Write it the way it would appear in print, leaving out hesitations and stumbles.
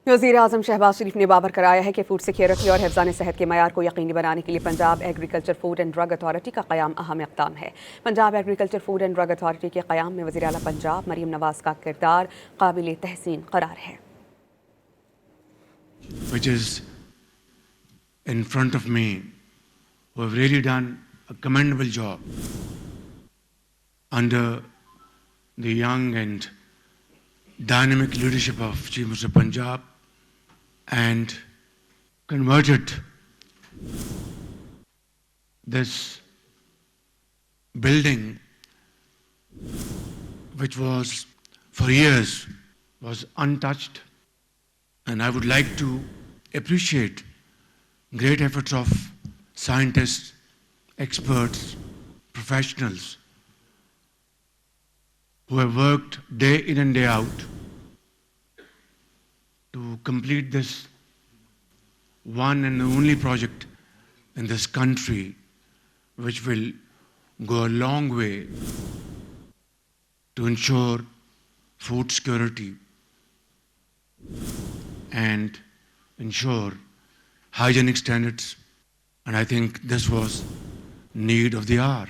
वज़ीर-ए-आज़म शहबाज शरीफ ने बावर कराया है कि फूड सिक्योरिटी और हिफ्ज़ान सेहत के मयार को यकीनी बनाने के लिए Punjab agriculture food and drug authority का क़याम अहम इक़दाम है। Punjab agriculture food and drug authority के क़याम में वज़ीर आला पंजाब मरीम नवाज़ का किरदार काबिल तहसीन करार है। Which is in front of me, who have really done a commendable job under the young and dynamic leadership of Chief Minister Punjab, and converted this building, which was for years was untouched. And I would like to appreciate great efforts of scientists, experts, professionals who have worked day in and day out to complete this one and only project in this country, which will go a long way to ensure food security and ensure hygienic standards. And I think this was need of the hour.